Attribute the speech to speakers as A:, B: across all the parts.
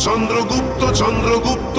A: চন্দ্রগুপ্ত চন্দ্রগুপ্ত।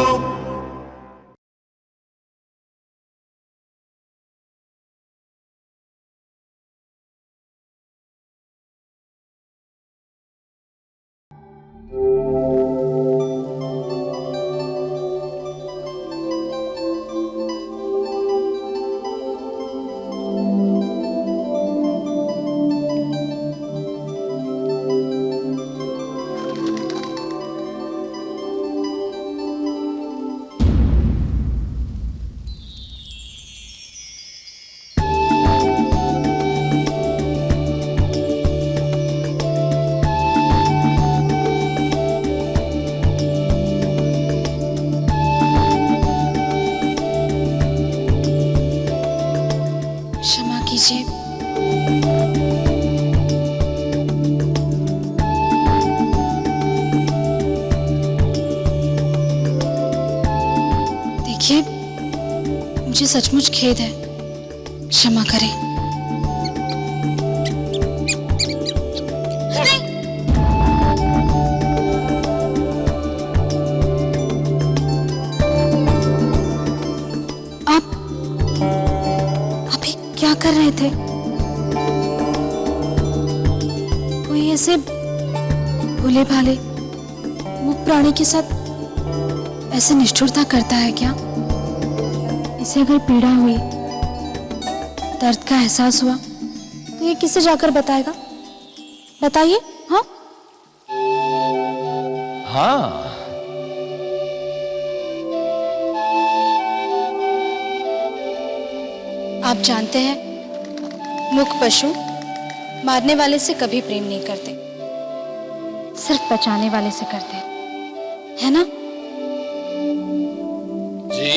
B: क्षमा कीजिए। देखिए, मुझे सचमुच खेद है, क्षमा करें। आप अभी क्या कर रहे थे? कोई ऐसे भोले भाले मूक प्राणी के साथ ऐसे निष्ठुरता करता है क्या? इसे अगर पीड़ा हुई, दर्द का एहसास हुआ, तो ये किसे जाकर बताएगा? बताइए। हाँ
C: हाँ,
B: आप जानते हैं, मूक पशु मारने वाले से कभी प्रेम नहीं करते, सिर्फ बचाने वाले से करते हैं, है ना?
C: जी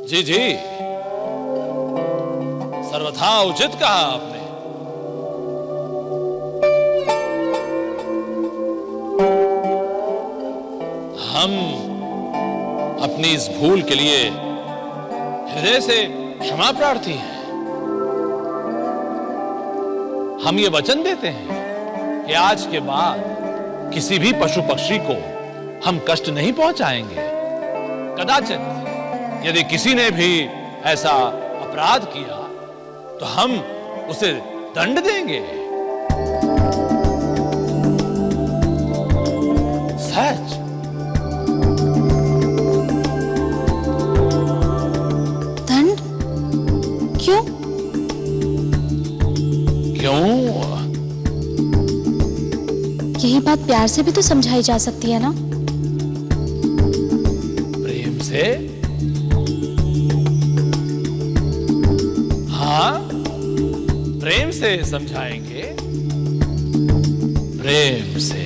C: जी जी, सर्वथा उचित कहा आपने। हम अपनी इस भूल के लिए हृदय से क्षमा प्रार्थी हैं। हम ये वचन देते हैं कि आज के बाद किसी भी पशु पक्षी को हम कष्ट नहीं पहुंचाएंगे। कदाचित यदि किसी ने भी ऐसा अपराध किया तो हम उसे दंड देंगे। सच।
B: दंड? क्यों?
C: क्यों?
B: यही बात प्यार से भी तो समझाई जा सकती है ना?
C: प्रेम से? हाँ, प्रेम से समझाएंगे, प्रेम से।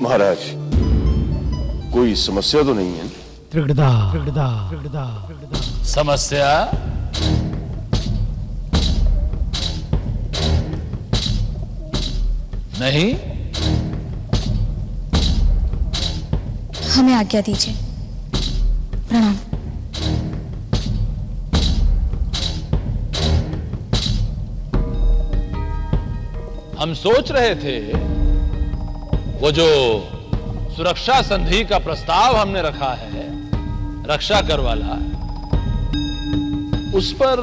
A: महाराज, कोई समस्या तो नहीं है?
C: समस्या? नहीं।
B: हमें आज्ञा दीजिए। प्रणाम।
C: हम सोच रहे थे वो जो सुरक्षा संधि का प्रस्ताव हमने रखा है, रक्षा कर वाला, उस पर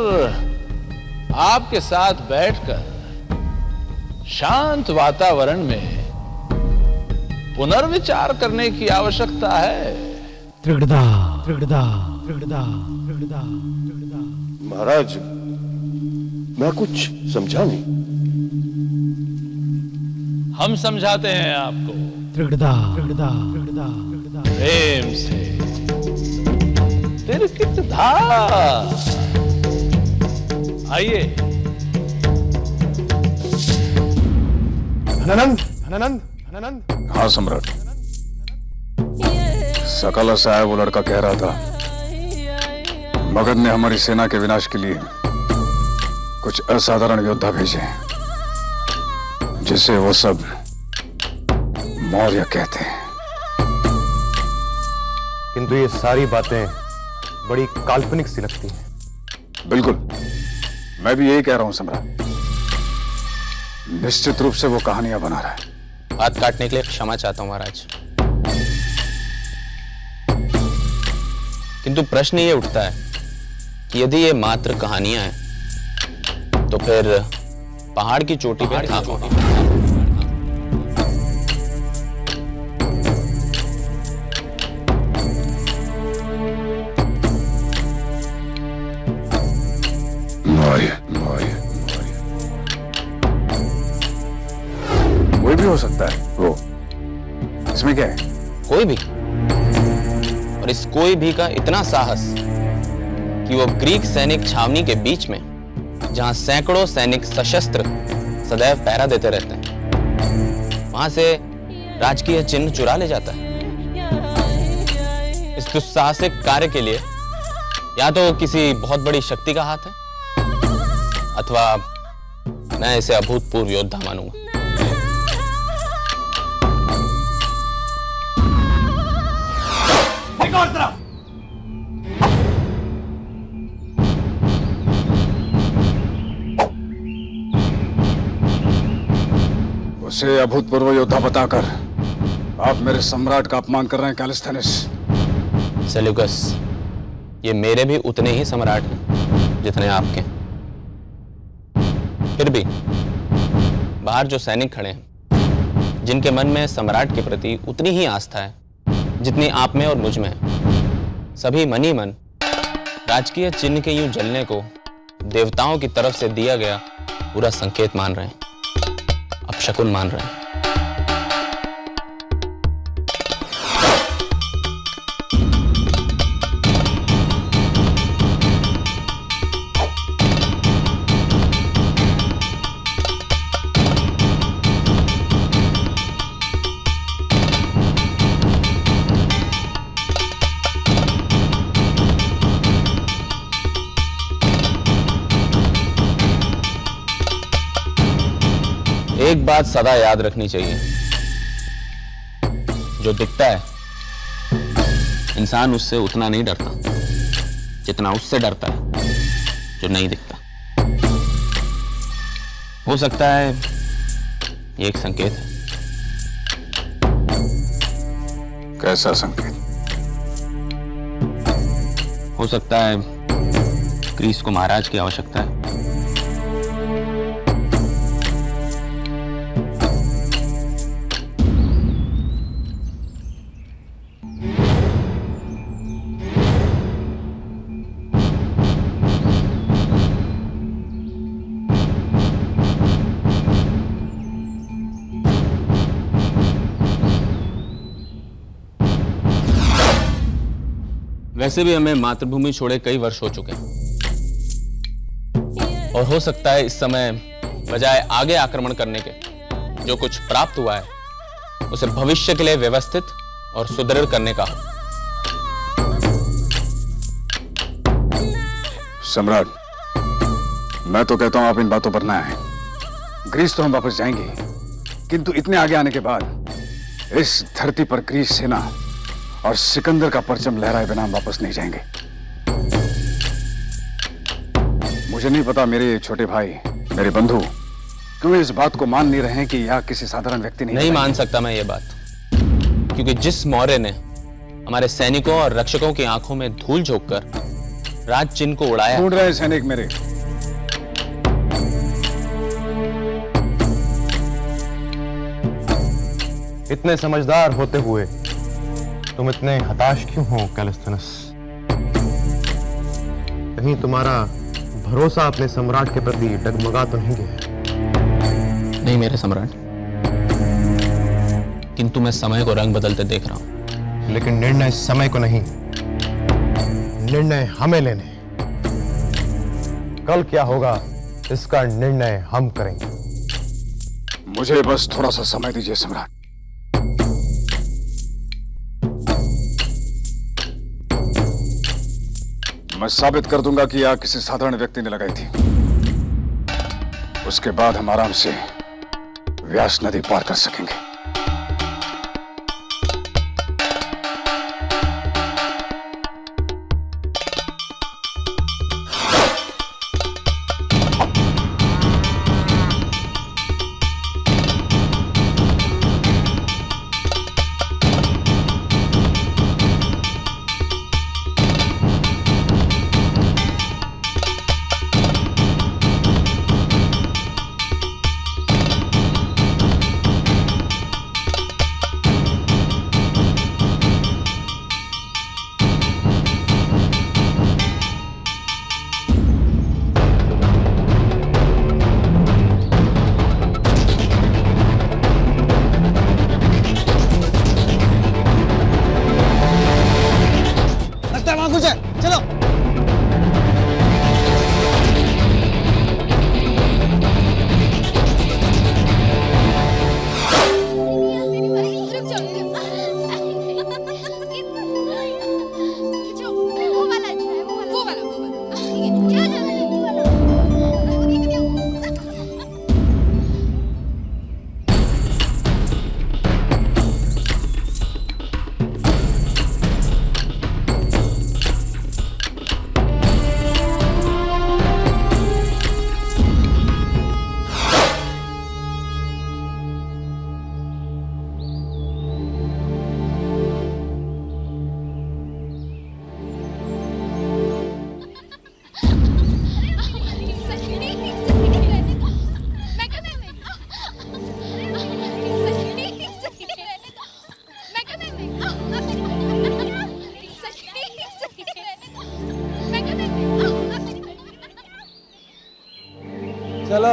C: आपके साथ बैठकर शांत वातावरण में पुनर्विचार करने की आवश्यकता है।
A: महाराज, मैं कुछ समझा नहीं।
C: हम समझाते हैं आपको प्रेम से। तिरकित धार। आइए।
A: धनानंद, धनानंद, धनानंद।
D: हाँ सम्राट, सकला साहब वो लड़का कह रहा था मगध ने हमारी सेना के विनाश के लिए कुछ असाधारण योद्धा भेजे जिसे वो सब मौर्य कहते हैं।
E: किंतु ये सारी बातें बड़ी काल्पनिक सी लगती हैं।
D: बिल्कुल, मैं भी यही कह रहा हूं सम्राट। निश्चित रूप से वो कहानियां बना रहा है।
F: हाथ काटने के लिए क्षमा चाहता हूं महाराज, किंतु प्रश्न ये उठता है कि यदि ये मात्र कहानियां हैं तो फिर पहाड़ की चोटी पर था कौन?
D: कोई भी हो सकता है वो, इसमें क्या है?
F: कोई भी, और इस कोई भी का इतना साहस कि वो ग्रीक सैनिक छावनी के बीच में, जहां सैकड़ों सैनिक सशस्त्र सदैव पहरा देते रहते हैं, वहां से राजकीय चिन्ह चुरा ले जाता है। इस दुस्साहसिक कार्य के लिए या तो किसी बहुत बड़ी शक्ति का हाथ है, अथवा मैं इसे अभूतपूर्व योद्धा मानूंगा।
D: उसे अभूतपूर्व योद्धा बताकर आप मेरे सम्राट का अपमान कर रहे हैं कैलिस्थेनस।
F: सेल्यूकस, ये मेरे भी उतने ही सम्राट हैं जितने आपके। फिर भी बाहर जो सैनिक खड़े हैं, जिनके मन में सम्राट के प्रति उतनी ही आस्था है जितनी आप में और मुझ में है, सभी मन ही मन राजकीय चिन्ह के यूं जलने को देवताओं की तरफ से दिया गया पूरा संकेत मान रहे हैं, अपशकुन मान रहे हैं। एक बात सदा याद रखनी चाहिए, जो दिखता है इंसान उससे उतना नहीं डरता जितना उससे डरता है जो नहीं दिखता। हो सकता है ये एक संकेत है।
D: कैसा संकेत?
F: हो सकता है ग्रीस को महाराज की आवश्यकता है। वैसे भी हमें मातृभूमि छोड़े कई वर्ष हो चुके हैं, और हो सकता है इस समय बजाय आगे आक्रमण करने के जो कुछ प्राप्त हुआ है उसे भविष्य के लिए व्यवस्थित और सुदृढ़ करने का हो।
D: सम्राट, मैं तो कहता हूं आप इन बातों पर ना आए। ग्रीस तो हम वापस जाएंगे, किंतु इतने आगे आने के बाद इस धरती पर ग्रीस सेना और सिकंदर का परचम लहराए बिना हम वापस नहीं जाएंगे। मुझे नहीं पता मेरे छोटे भाई, मेरे बंधु क्यों इस बात को मान नहीं रहे हैं कि यह किसी साधारण व्यक्ति नहीं
F: मान सकता मैं ये बात, क्योंकि जिस मौर्य ने हमारे सैनिकों और रक्षकों की आंखों में धूल झोंककर राज चिन्ह को उड़ाया।
D: ढूंढ रहे सैनिक मेरे,
E: इतने समझदार होते हुए तुम इतने हताश क्यों हो कैलिस्थेनस? कहीं तुम्हारा भरोसा अपने सम्राट के प्रति डगमगा तो नहीं गया?
F: नहीं मेरे सम्राट, किंतु मैं समय को रंग बदलते देख रहा हूं।
E: लेकिन निर्णय समय को नहीं, निर्णय हमें लेने। कल क्या होगा इसका निर्णय हम करेंगे।
D: मुझे बस थोड़ा सा समय दीजिए सम्राट। मैं साबित कर दूंगा कि यह किसी साधारण व्यक्ति ने लगाई थी। उसके बाद हम आराम से व्यास नदी पार कर सकेंगे।
G: चलो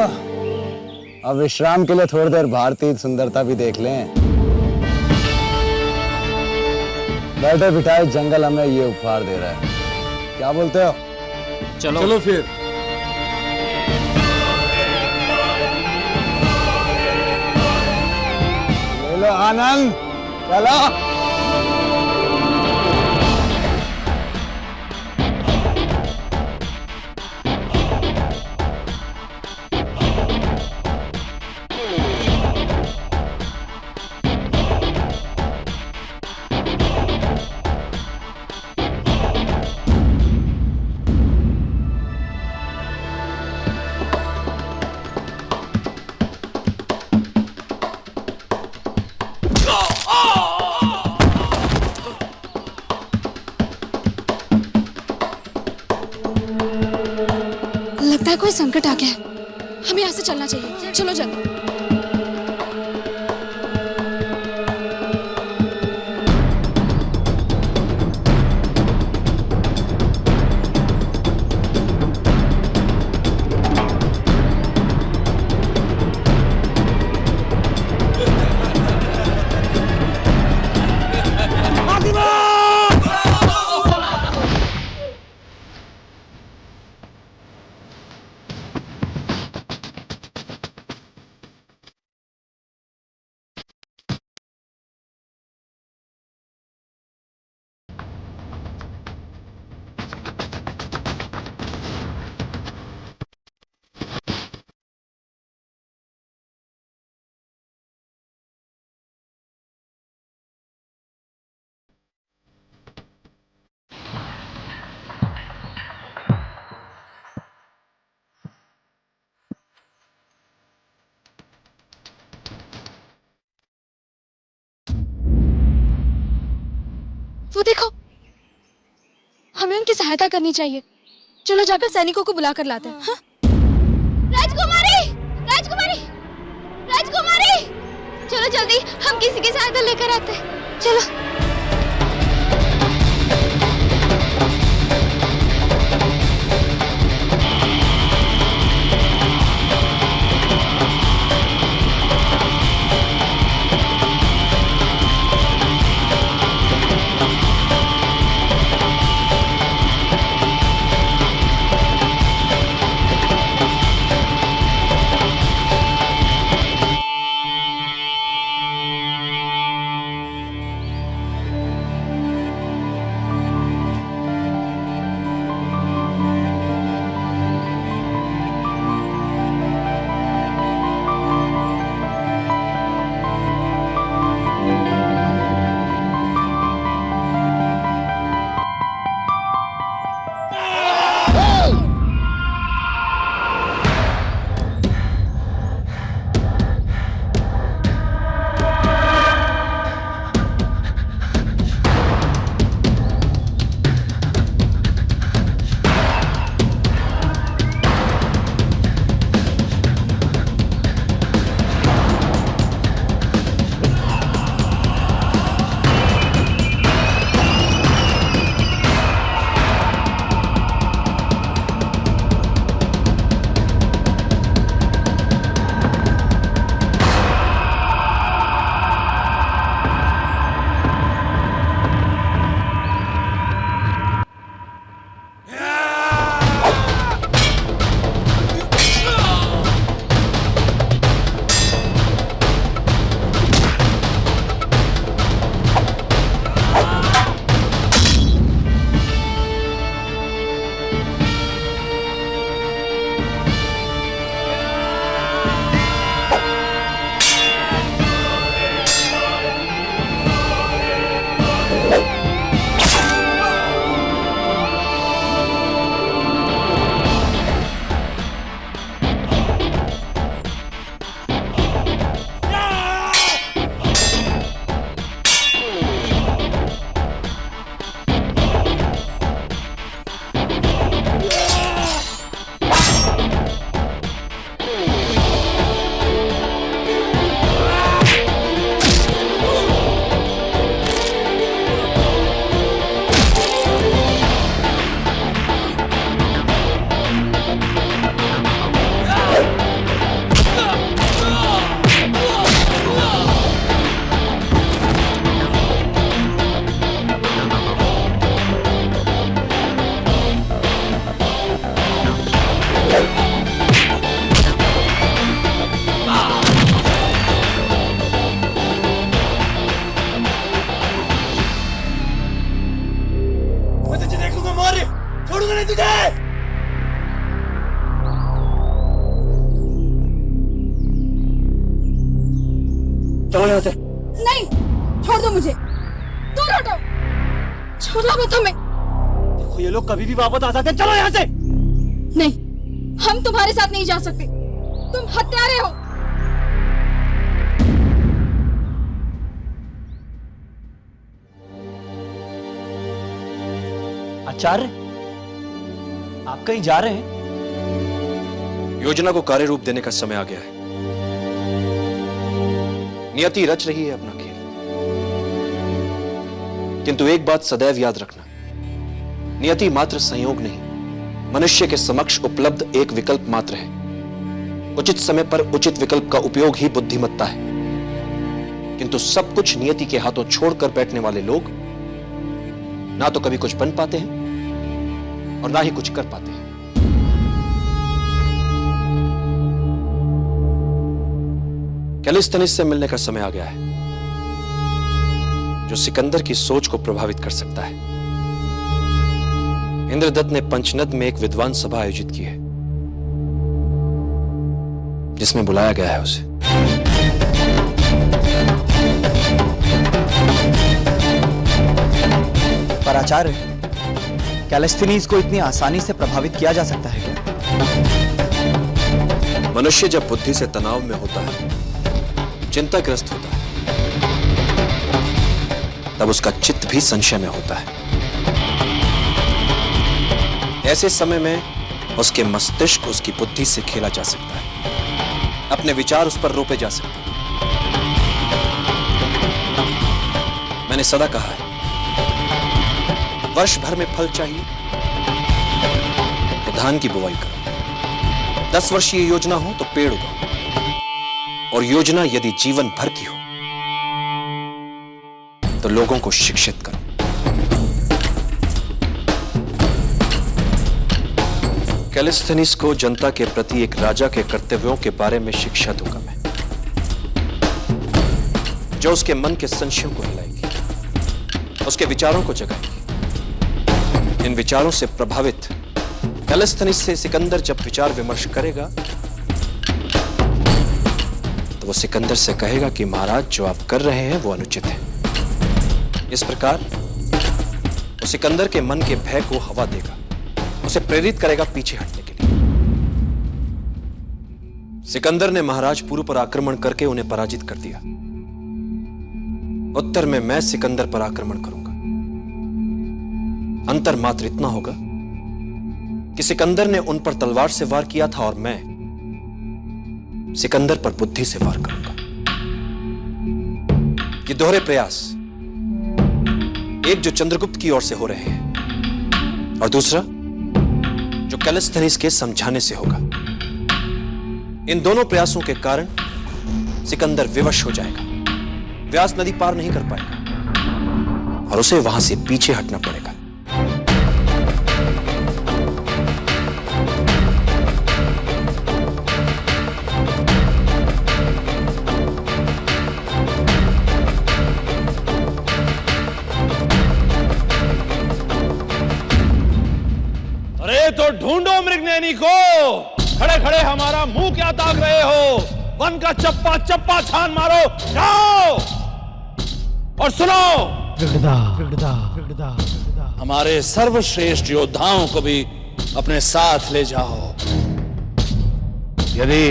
G: अब विश्राम के लिए थोड़ी देर भारतीय सुंदरता भी देख लें। बैठे बिठाए जंगल हमें ये उपहार दे रहा है, क्या बोलते हो?
F: चलो
G: फिर ले लो आनंद, चलो।
B: लगता है कोई संकट आ गया है, हमें यहाँ से चलना चाहिए। चलो जल्दी। वो देखो, हमें उनकी सहायता करनी चाहिए। चलो जाकर सैनिकों को बुला कर लाते हैं। हाँ? राजकुमारी, राजकुमारी, राजकुमारी, चलो जल्दी, हम किसी की सहायता लेकर आते हैं। चलो।
H: छोड़ूंगा नहीं तुझे। चलो यहाँ से।
B: नहीं, छोड़ दो मुझे, दूर हटो, छोड़ो मैं तुम्हें।
H: देखो ये लोग कभी भी वापस आ सकते हैं, चलो यहाँ से।
B: नहीं, हम तुम्हारे साथ नहीं जा सकते, तुम हत्यारे हो।
H: आचार्य, आप कहीं जा रहे हैं?
I: योजना को कार्य रूप देने का समय आ गया है। नियति रच रही है अपना खेल, किंतु एक बात सदैव याद रखना, नियति मात्र संयोग नहीं, मनुष्य के समक्ष उपलब्ध एक विकल्प मात्र है। उचित समय पर उचित विकल्प का उपयोग ही बुद्धिमत्ता है। किंतु सब कुछ नियति के हाथों छोड़कर बैठने वाले लोग ना तो कभी कुछ बन पाते हैं और ना ही कुछ कर पाते हैं। कैलिस्थनीस से मिलने का समय आ गया है, जो सिकंदर की सोच को प्रभावित कर सकता है। इंद्रदत्त ने पंचनद में एक विद्वान सभा आयोजित की है, जिसमें बुलाया गया है उसे।
H: पर आचार्य, कैलिस्थनीस को इतनी आसानी से प्रभावित किया जा सकता है क्या?
I: मनुष्य जब बुद्धि से तनाव में होता है, चिंताग्रस्त होता है, तब उसका चित्त भी संशय में होता है। ऐसे समय में उसके मस्तिष्क उसकी बुद्धि से खेला जा सकता है, अपने विचार उस पर रोपे जा सकते हैं। मैंने सदा कहा है, वर्ष भर में फल चाहिए तो धान की बुवाई करो, 10 वर्षीय योजना हो तो पेड़ उगाओ, और योजना यदि जीवन भर की हो तो लोगों को शिक्षित करो। कैलिस्थनीस को जनता के प्रति एक राजा के कर्तव्यों के बारे में शिक्षा दूंगा मैं, जो उसके मन के संशयों को हिलाएगी, उसके विचारों को जगाएगी। इन विचारों से प्रभावित कैलिस्थनीस से सिकंदर जब विचार विमर्श करेगा तो वो सिकंदर से कहेगा कि महाराज, जो आप कर रहे हैं वो अनुचित है। इस प्रकार वो सिकंदर के मन के भय को हवा देगा, उसे प्रेरित करेगा पीछे हटने के लिए। सिकंदर ने महाराज पूर्व पर आक्रमण करके उन्हें पराजित कर दिया। उत्तर में मैं सिकंदर पर आक्रमण करूंगा। अंतर मात्र इतना होगा कि सिकंदर ने उन पर तलवार से वार किया था और मैं सिकंदर पर बुद्धि से वार करूंगा। ये दोहरे प्रयास, एक जो चंद्रगुप्त की ओर से हो रहे हैं और दूसरा जो कैलिस्थनीस के समझाने से होगा। इन दोनों प्रयासों के कारण सिकंदर विवश हो जाएगा, व्यास नदी पार नहीं कर पाएगा और उसे वहां से पीछे हटना पड़ेगा।
C: तो ढूंढो मृगनयनी को, खड़े खड़े हमारा मुंह क्या ताक रहे हो? वन का चप्पा चप्पा छान मारो, जाओ और सुनो, हमारे सर्वश्रेष्ठ योद्धाओं को भी अपने साथ ले जाओ। यदि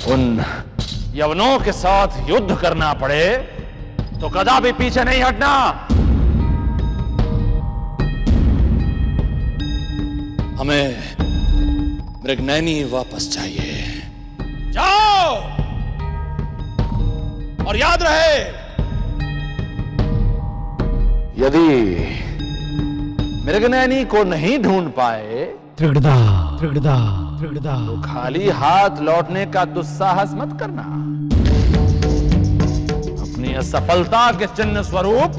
C: उन यवनों के साथ युद्ध करना पड़े तो कदापि पीछे नहीं हटना। हमें मृगनयनी वापस चाहिए। जाओ और याद रहे, यदि मृगनयनी को नहीं ढूंढ पाए तो खाली हाथ लौटने का दुस्साहस मत करना। अपनी असफलता के चिन्ह स्वरूप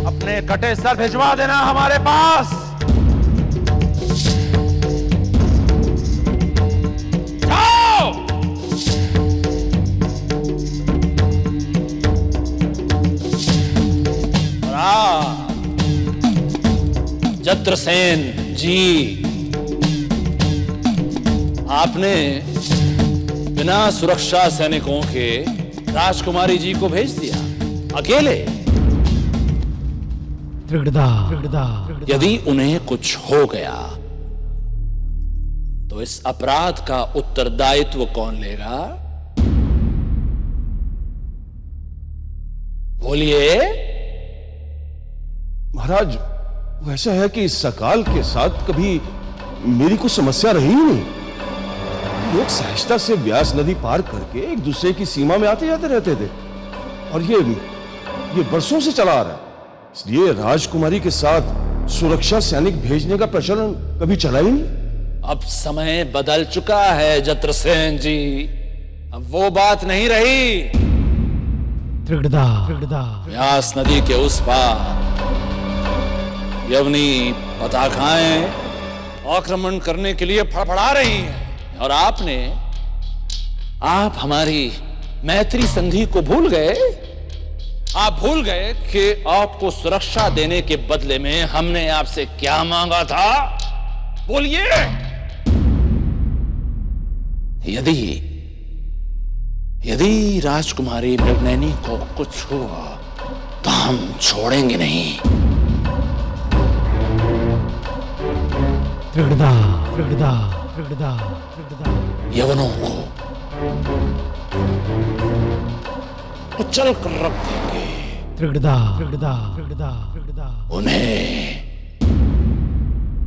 C: अपने कटे सर भिजवा देना हमारे पास। जब जत्रसेन जी, आपने बिना सुरक्षा सैनिकों के राजकुमारी जी को भेज दिया अकेले। यदि उन्हें कुछ हो गया तो इस अपराध का उत्तरदायित्व कौन लेगा? बोलिए।
A: महाराज, वैसा है कि इस सकाल के साथ कभी मेरी कोई समस्या रही ही नहीं। लोग सहजता से व्यास नदी पार करके एक दूसरे की सीमा में आते जाते रहते थे, और ये बरसों से चला आ रहा है। इसलिए राजकुमारी के साथ सुरक्षा सैनिक भेजने का प्रचलन कभी चला ही नहीं।
C: अब समय बदल चुका है जत्रसेन जी, अब वो बात नहीं रही। व्यास नदी के उस पार यवनी पताकाएं आक्रमण करने के लिए फड़फड़ा रही हैं, और आप हमारी मैत्री संधि को भूल गए। आप भूल गए कि आपको सुरक्षा देने के बदले में हमने आपसे क्या मांगा था? बोलिए। यदि राजकुमारी मृगनयनी को कुछ हुआ तो हम छोड़ेंगे नहीं। यवनों को कुचल कर रख देंगे, उन्हें